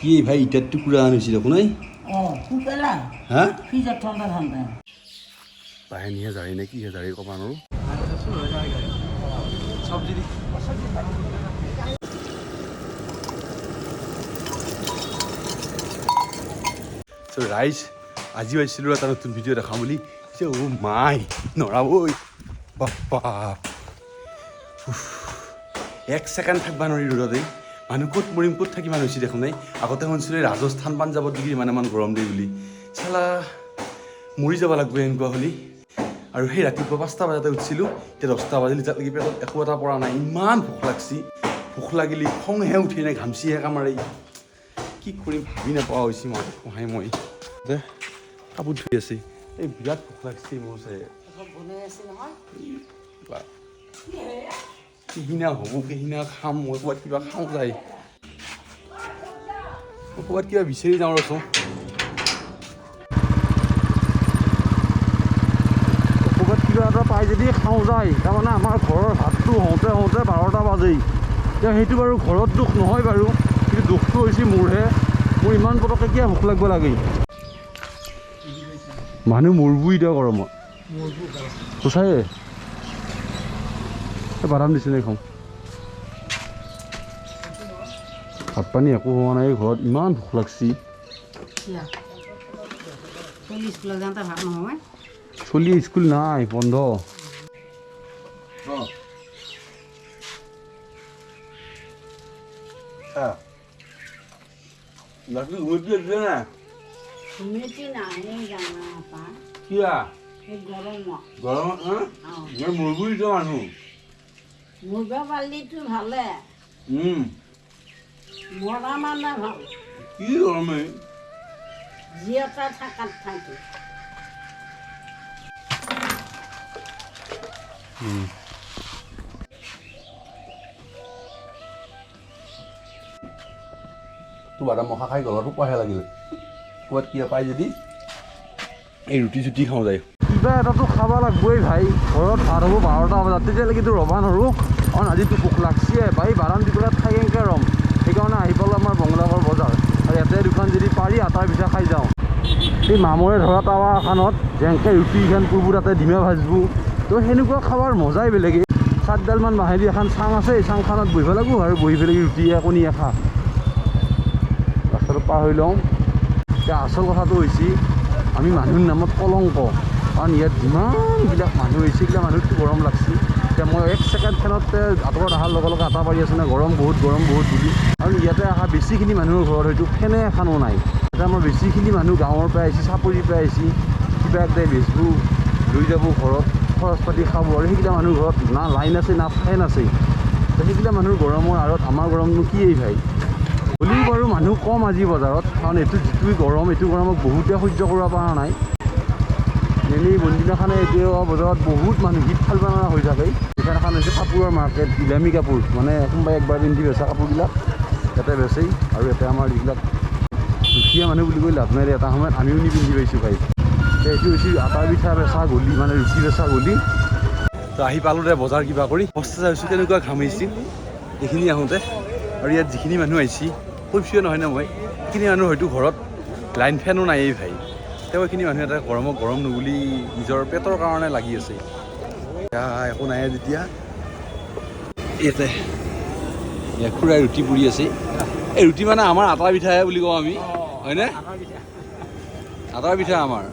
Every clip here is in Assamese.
কি ভাই ইটাৰ টুকৰা আনিছিল কোনাই কুকেলা হ্যাঁ ফ্ৰিজত ঠান্ডা ঠান্ডা বাহিনীহে যাই নে কিহে যাই কবা নোৱাৰো চব্জি দি So guys, আজি আইছিলো এটা নতুন ভিডিও দেখাম বুলি ও মাই নৰা ঐ বাপ্পা এক ছেকেণ্ড থাকবা নোৱাৰি ৰ'দে মানুহ ক'ত মৰিম ক'ত থাকি মানুহ হৈছে দেখোন নাই আগতে শুনিছিলোঁ ৰাজস্থান পাঞ্জাৱত ডিগ্ৰী ইমান গৰম দিয়ে বুলি চালা মৰি যাব লাগব এনেকুৱা হ'লি আৰু সেই ৰাতিপুৱা 5টা বজাতে উঠিছিলোঁ এতিয়া 10টা বাজিল যেতিয়ালৈকে পেটত একো এটা পৰা নাই ইমান ভোক লাগছি ভোক লাগিলি খংহে উঠি নাই ঘামচিহে কামাৰি কি কৰিম ভাবি নাপোৱা হৈছে মই সহায় মই দে কাপোৰ ধুই আছে এই বিৰাট ভোক লাগছে মোৰ চাই কিহিনা হ'ব কিহিনা খাম মই ক'ৰবাত কিবা খাওঁ যায় মই ক'ৰবাত কিবা বিচাৰি যাওঁ ৰচোন ক'ৰবাত কিবা এটা পাই যদি খাওঁ যায় তাৰমানে আমাৰ ঘৰৰ ভাতটো হওঁতে 12টা বাজেই এতিয়া সেইটো বাৰু ঘৰত দুখ নহয় বাৰু কিন্তু দুখটো হৈছে মোৰহে মোৰ ইমান পটককৈ কিয় ভোক লাগিব লাগে মানুহ মৰবো এতিয়া গৰমত সঁচায়ে বাদাম দিছে নে খাওঁ ভাত পানী একো হোৱা নাই ঘৰত ইমান ভোক লাগছি চলি স্কুল নাই বন্ধ মুৰ্গা পালিটো ভালে মৰা মানে ভাল কি গৰমে জীয়তা থাকাত থাকে তো বাদাম মখা খাই গলত উপাহে লাগিলে ক'ৰবাত কিবা পাই যদি এই ৰুটি চুটি খাওঁ যায় কিবা এটাতো খাব লাগবই ভাই ঘৰত ভাত হ'ব 12টা বজাত তেতিয়ালৈকেতো ৰ'বা নোৱাৰোঁ কাৰণ আজিতো ভোক লাগছে ভাই বাদাম দি পেলাই খাই কেনেকৈ ৰ'ম সেইকাৰণে আহি পালোঁ আমাৰ বঙলাঘৰ বজাৰ আৰু ইয়াতে দুখন যদি পাৰি আটাৰ পিঠা খাই যাওঁ সেই মামৰে ধৰা টাৱা এখনত যেনেকৈ ৰুটিখন পুৰবোৰ তাতে ডিমা ভাজবোৰ তো সেনেকুৱা খাবৰ মজাই বেলেগে 7ডালমান মাহেদি এখন চাং আছে এই চাংখনত বহিব লাগিব আৰু বহি পেলাই ৰুটিয়ে কণীয়ে খা ৰাস্তাটো পাৰ হৈ লওঁ এতিয়া আচল কথাটো হৈছে আমি মানুহৰ নামত কলংক কাৰণ ইয়াত যিমানবিলাক মানুহ হৈছে সেইবিলাক মানুহটো গৰম লাগছে এতিয়া মই এক ছেকেণ্ড ফেনতে আঁতৰত অহাৰ লগে লগে আটা পাৰি আছোঁ নে গৰম বহুত বুলি আৰু ইয়াতে অহা বেছিখিনি মানুহৰ ঘৰত হয়তো ফেনে এখনো নাই এতিয়া আমাৰ বেছিখিনি মানুহ গাঁৱৰ পৰা আহিছে চাপৰিৰ পৰা আহিছে কিবা একদাই বেচবোৰ লৈ যাব ঘৰত খৰচ পাতি খাব আৰু সেইবিলাক মানুহৰ ঘৰত না লাইন আছে না ফেন আছে সেইবিলাক মানুহৰ গৰমৰ আঁৰত আমাৰ গৰমনো কি এই ভাই হ'লেও বাৰু মানুহ কম আজি বজাৰত কাৰণ এইটো যিটো গৰম এইটো গৰমক বহুতে সহ্য কৰিব পৰা নাই এনেই বন্দিনাখানে এতিয়া বজাৰত বহুত মানুহ হিট ফালিব নোৱাৰা হৈ থাকে এইখন এখন হৈছে কাপোৰৰ মাৰ্কেট ইলামী কাপোৰ মানে কোনোবাই একবাৰ পিন্ধি বেচা কাপোৰবিলাক ইয়াতে বেচেই আৰু ইয়াতে আমাৰ যিবিলাক দুখীয়া মানুহ বুলি কৈ লাভ নাই এটা সময়ত আমিও নি পিন্ধি পাইছোঁ ভাই এইটো হৈছে আটাৰ পিঠা বেচা গলি মানে ৰুটি বেচা গলি তো আহি পালোঁ দে বজাৰ কিবা কৰি অৱস্থা চাইছোঁ কেনেকুৱা ঘামিছিল এইখিনি আহোঁতে আৰু ইয়াত যিখিনি মানুহ আহিছে কৈছোৱে নহয় ন মই সেইখিনি মানুহ হয়তো ঘৰত লাইন ফেনো নায়েই ভাই তেওঁ এইখিনি মানুহ এটা গৰমক গৰম নুবুলি নিজৰ পেটৰ কাৰণে লাগি আছে এতিয়া একো নাই যেতিয়া ইয়াতে খুৰাই ৰুটি পুৰি আছে এই ৰুটি মানে আমাৰ আটাৰ পিঠাহে বুলি কওঁ আমি হয়নে আটাৰ পিঠা আমাৰ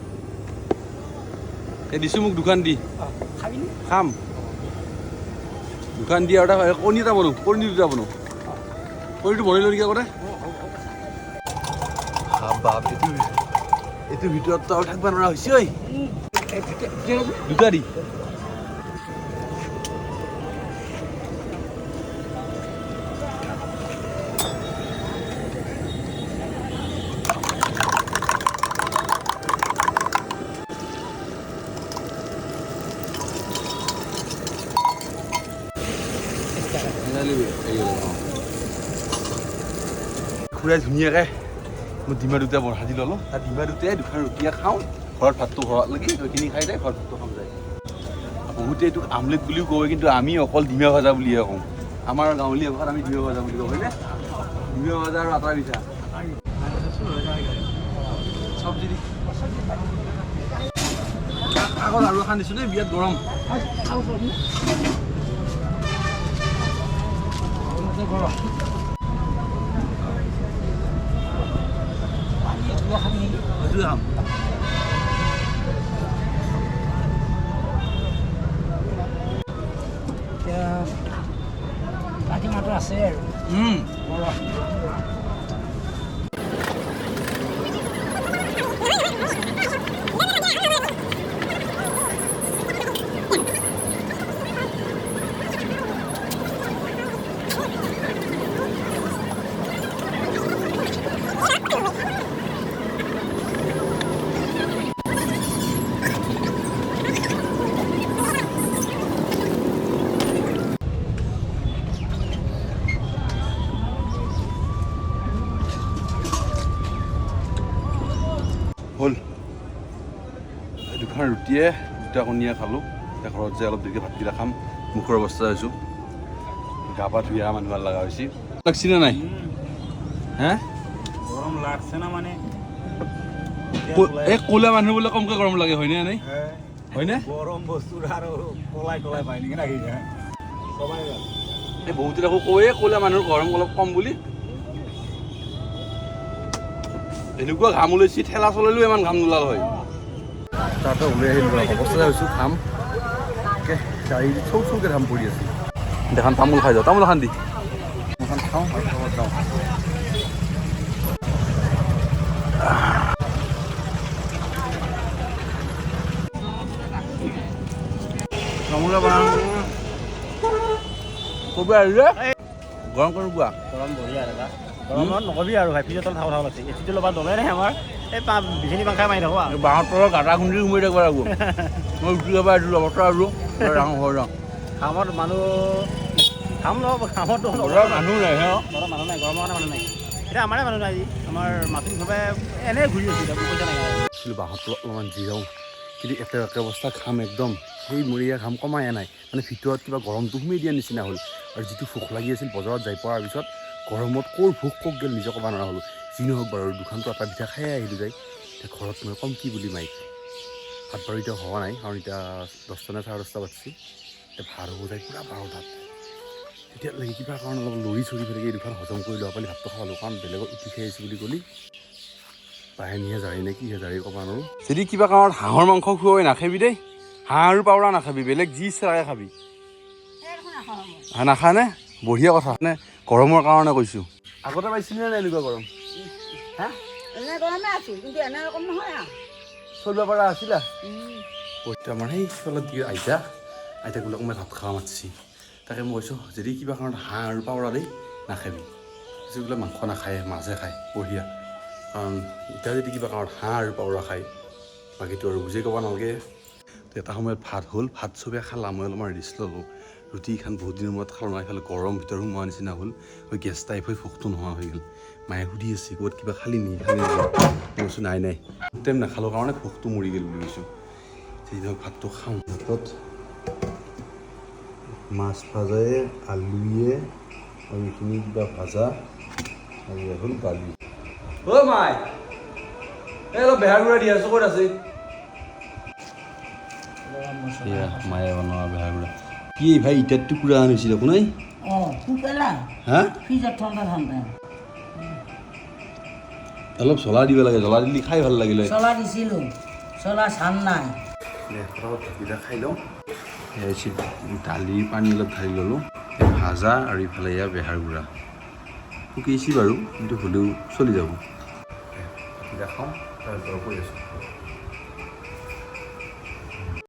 এই দিছোঁ মোক দোকান দি খাম দোকান দি আৰু এটা কণী এটা বনাওঁ কণী দুটা বনাওঁ কণীটো বনাই লওঁ নেকি আগতে বাপ এইটো ভিতৰত আৰু থাকিব নোৱাৰা হৈছে ঐ দুটা দি খুৰাই ধুনীয়াকৈ মই ডিমা দুটা ভাজি ল'লোঁ তাত ডিমা দুটাই দুখন ৰুটিয়ে খাওঁ ঘৰত ভাতটো ঘৰত লাগি সেইখিনি খাই যায় ঘৰত ভাতটো খাম যায় বহুতে এইটোক আমলেট বুলিও কয় কিন্তু আমি অকল ডিমা ভাজা বুলিহে কওঁ আমাৰ গাঁৱলীয়া ভাষাত আমি ডিমা ভাজা বুলি কওঁ হয়নে ডিমা ভাজা আৰু আটাৰ পিঠা চব্জি দি আগত আৰু এখন দিছোঁ দেই বিয়াত গৰম সেইটো খাম ৰাতি মাত্ৰ আছে আৰু হ'ল দুখন ৰুটিয়ে দুটা কণীয়ে খালোঁ এতিয়া ঘৰত যে অলপ দেৰিকৈ ভাতকেইটা খাম মুখৰ অৱস্থা হৈছোঁ গা পা ধুই অহা মানুহ লগা হৈছে লাগছিনে নাই হে গৰম লাগছে না মানে এই ক'লা মানুহ বোলে কমকৈ গৰম লাগে হয়নে এনেই হয়নে গৰম বস্তুৰ আৰু কলাই কলাই পাই নেকি নাকি সবাই এই বহুতে আকৌ কয়ে ক'লা মানুহৰ গৰম অলপ কম বুলি এনেকুৱা ঘাম ওলাইছে ঠেলা চলালেও ইমান ঘাম নোলাল হয় তাতে ওলাই আহিলোঁ অৱস্থা হৈছোঁ ঘাম গাড়ী চৌ চৌকৈ ঘাম পৰি আছে দেখান তামোল খাই যাওঁ তামোল এখন দি এখন খাওঁ আৰু যাওঁ তামোলে বনাম ক'ব আহিলে গৰম কৰোঁ কোৱা গৰম বঢ়িয়া দাদা গৰমত নকবি আৰু ভাই ফ্ৰিজৰ তলত ঠাও ঠাও লাগছে এচিটো ল'বা দলে নাই আমাৰ এই বিচনী পাংখাই মাৰি থাকোঁ আৰু বাঁহৰ তলৰ গাঁটা খুন্দি সোমাই থাকিব লাগিব মই উঠি যাবা এইটো লগতে আৰু ডাঙৰ হৈ যাওঁ কামত মানুহ কাম নহ'ব কামতো মানুহ নাই হে ঘৰৰ মানুহ নাই গৰমৰ কাৰণে মানুহ নাই এতিয়া আমাৰে মানুহ নাই আজি আমাৰ মাছুল চবে এনেই ঘূৰি আছোঁ এতিয়া পইচা নাই বাঁহৰ তলত অলপমান জিৰাওঁ কিন্তু একে অৱস্থা ঘাম একদম সেই মৰিয়া ঘাম কমাই নাই মানে ভিতৰত কিবা গৰমটো সোমাই দিয়া নিচিনা হ'ল আৰু যিটো ভোক লাগি আছিল বজাৰত যাই পোৱাৰ পিছত গৰমত ক'ৰ ভোক ক'ত গ'ল নিজে ক'ব নোৱাৰা হ'লোঁ যি নহওক বাৰু দোকানটো এটা পিঠা খাই আহিলোঁ যায় এতিয়া ঘৰত মই কম কি বুলি মাইক ভাত বাৰু এতিয়া হোৱা নাই কাৰণ এতিয়া 10টা নে 10:30 বাজিছে এতিয়া ভাত হ'ব যায় পূৰা 12টাত তেতিয়ালৈকে কিবা কাৰণ অলপ লৰি চৰি ফেলে এই দুখন হজম কৰি লোৱা পালি ভাতটো খালোঁ কাৰণ বেলেগত উঠি খাই আহিছোঁ বুলি ক'লি বাহিনীহে যাৰি নে কিহে যাৰি ক'ব নোৱাৰোঁ যদি কিবা কাৰণত হাঁহৰ মাংস খুৱাই নাখাবি দেই হাঁহ আৰু পাউৰা নাখাবি বেলেগ যি ইচ্ছা খাবি নাখানে বঢ়িয়া কথা মানে গৰমৰ কাৰণে কৈছোঁ আগতে পাইছিলি নে এনেকুৱা গৰম হা এনে গৰমে আছিল কিন্তু এনে ৰকম নহয় আৰু চলিব পৰা আছিলা আমাৰ সেই ফলত কি আইতাক বোলে মই ভাত খাব মাতিছি তাকে মই কৈছোঁ যদি কিবা কাৰণত হাঁহ আৰু পাউৰা দেই নাখাবি যিবোলে মাংস নাখায় মাছে খায় বঢ়িয়া কাৰণ এতিয়া যদি কিবা কাৰণত হাঁহ আৰু পাউৰা খায় বাকীটো আৰু বুজি ক'ব নালাগে এটা সময়ত ভাত হ'ল ভাত চবে খালা মই অলপমান ৰেষ্ট ল'লোঁ ৰুটিখন বহুত দিনৰ মূৰত খালোঁ নাই খালোঁ গৰম ভিতৰত সোমোৱা নিচিনা হ'ল গেছ টাইপ হৈ ভোকটো নোহোৱা হৈ গ'ল মায়ে সুধি আছে ক'ৰবাত কিবা খালি নি খালি মই কৈছোঁ নাই টাইম নাখালোঁ কাৰণে ভোকটো মৰি গ'ল বুলি কৈছোঁ সেইদিনা ভাতটো খাওঁ ভাতত মাছ ভাজাই আলুৱে আৰু এইখিনি কিবা ভাজা আৰু হ'ল দালি অ' মাই এই অলপ বেহাৰ গুড়া দি আছোঁ ক'ত আছে মায়ে বনোৱা বেহাৰ গুড়া কি ভাই ইটাৰ টুকুৰা আনিছিল আপোনাৰ হা অলপ জ্বলা দিব লাগে জ্বলা দিলে খাই ভাল লাগিলে চলা দিছিলোঁ চলা চান নাই ভাতকেইটা খাই লওঁ দালি পানী অলপ ঢালি ল'লোঁ ভাজা আৰু ইফালে এয়া বেহাৰ গুড়া শুকিছে বাৰু কিন্তু হ'লেও চলি যাব ভাতকেইটা খাওঁ তাৰপৰা কৈ আছোঁ